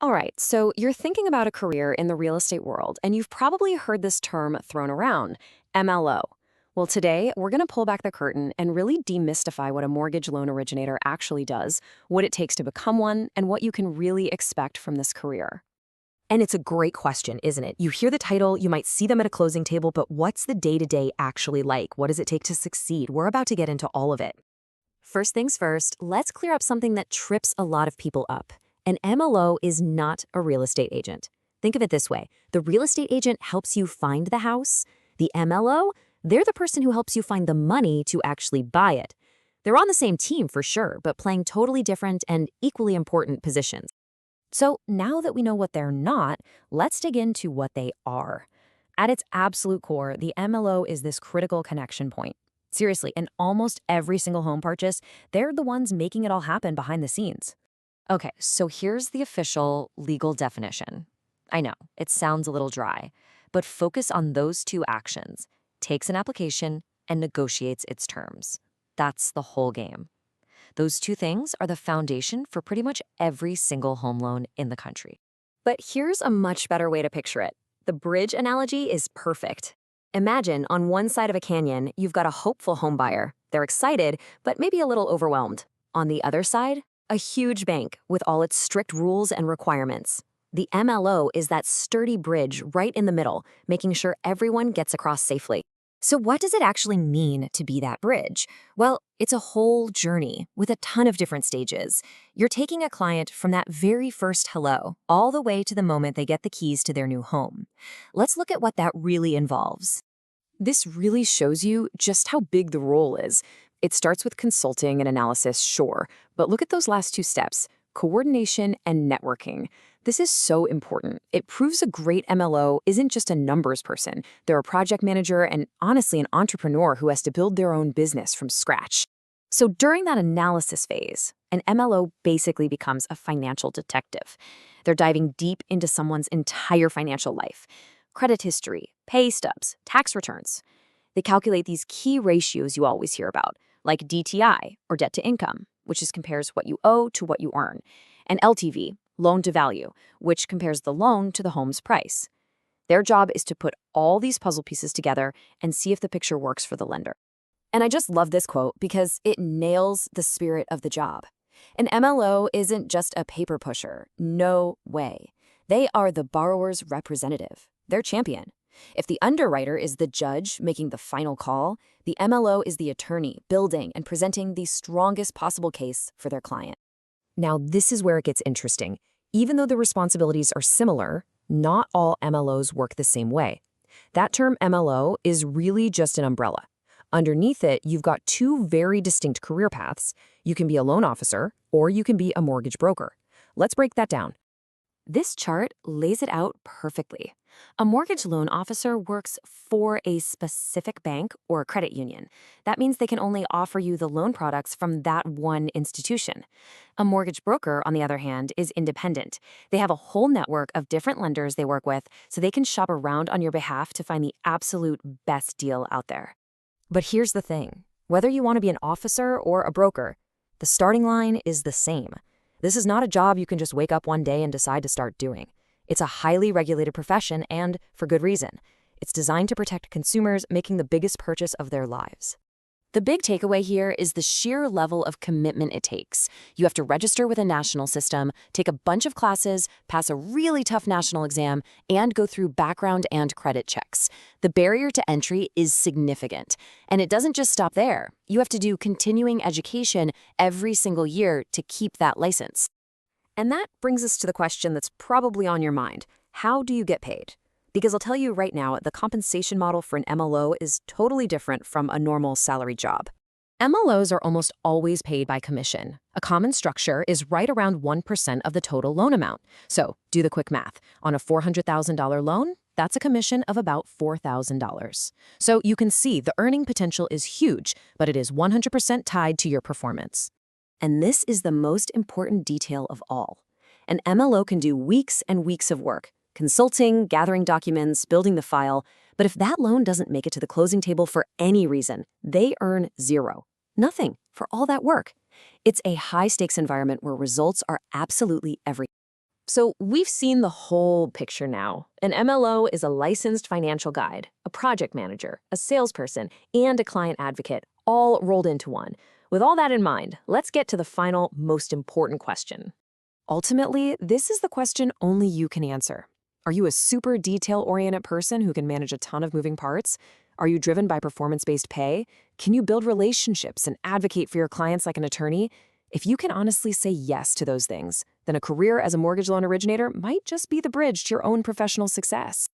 All right, so you're thinking about a career in the real estate world, and you've probably heard this term thrown around, MLO. Well, today, we're going to pull back the curtain and really demystify what a mortgage loan originator actually does, what it takes to become one, and what you can really expect from this career. And it's a great question, isn't it? You hear the title, you might see them at a closing table, but what's the day-to-day actually like? What does it take to succeed? We're about to get into all of it. First things first, let's clear up something that trips a lot of people up. An MLO is not a real estate agent. Think of it this way. The real estate agent helps you find the house. The MLO, they're the person who helps you find the money to actually buy it. They're on the same team for sure, but playing totally different and equally important positions. So now that we know what they're not, let's dig into what they are. At its absolute core, the MLO is this critical connection point. Seriously, in almost every single home purchase, they're the ones making it all happen behind the scenes. Okay, so here's the official legal definition. I know, it sounds a little dry, but focus on those two actions: takes an application and negotiates its terms. That's the whole game. Those two things are the foundation for pretty much every single home loan in the country. But here's a much better way to picture it. The bridge analogy is perfect. Imagine on one side of a canyon, you've got a hopeful home buyer. They're excited, but maybe a little overwhelmed. On the other side, a huge bank with all its strict rules and requirements. The MLO is that sturdy bridge right in the middle, making sure everyone gets across safely. So what does it actually mean to be that bridge? Well, it's a whole journey with a ton of different stages. You're taking a client from that very first hello all the way to the moment they get the keys to their new home. Let's look at what that really involves. This really shows you just how big the role is. It starts with consulting and analysis, sure, but look at those last two steps: coordination and networking. This is so important. It proves a great MLO isn't just a numbers person. They're a project manager and honestly an entrepreneur who has to build their own business from scratch. So during that analysis phase, an MLO basically becomes a financial detective. They're diving deep into someone's entire financial life: credit history, pay stubs, tax returns. They calculate these key ratios you always hear about, like DTI, or debt to income, which compares what you owe to what you earn, and LTV, loan to value, which compares the loan to the home's price. Their job is to put all these puzzle pieces together and see if the picture works for the lender. And I just love this quote because it nails the spirit of the job. An MLO isn't just a paper pusher. No way. They are the borrower's representative, their champion. If the underwriter is the judge making the final call, the MLO is the attorney building and presenting the strongest possible case for their client. Now, this is where it gets interesting. Even though the responsibilities are similar, not all MLOs work the same way. That term MLO is really just an umbrella. Underneath it, you've got two very distinct career paths. You can be a loan officer, or you can be a mortgage broker. Let's break that down. This chart lays it out perfectly. A mortgage loan officer works for a specific bank or a credit union. That means they can only offer you the loan products from that one institution. A mortgage broker, on the other hand, is independent. They have a whole network of different lenders they work with, so they can shop around on your behalf to find the absolute best deal out there. But here's the thing. Whether you want to be an officer or a broker, the starting line is the same. This is not a job you can just wake up one day and decide to start doing. It's a highly regulated profession, and for good reason. It's designed to protect consumers making the biggest purchase of their lives. The big takeaway here is the sheer level of commitment it takes. You have to register with a national system, take a bunch of classes, pass a really tough national exam, and go through background and credit checks. The barrier to entry is significant. And it doesn't just stop there. You have to do continuing education every single year to keep that license. And that brings us to the question that's probably on your mind. How do you get paid? Because I'll tell you right now, the compensation model for an MLO is totally different from a normal salary job. MLOs are almost always paid by commission. A common structure is right around 1% of the total loan amount. So do the quick math. On a $400,000 loan, that's a commission of about $4,000. So you can see the earning potential is huge, but it is 100% tied to your performance. And this is the most important detail of all. An MLO can do weeks and weeks of work, consulting, gathering documents, building the file, but if that loan doesn't make it to the closing table for any reason, they earn zero. Nothing for all that work. It's a high-stakes environment where results are absolutely everything. So we've seen the whole picture now. An MLO is a licensed financial guide, a project manager, a salesperson, and a client advocate, all rolled into one. With all that in mind, let's get to the final, most important question. Ultimately, this is the question only you can answer. Are you a super detail-oriented person who can manage a ton of moving parts? Are you driven by performance-based pay? Can you build relationships and advocate for your clients like an attorney? If you can honestly say yes to those things, then a career as a mortgage loan originator might just be the bridge to your own professional success.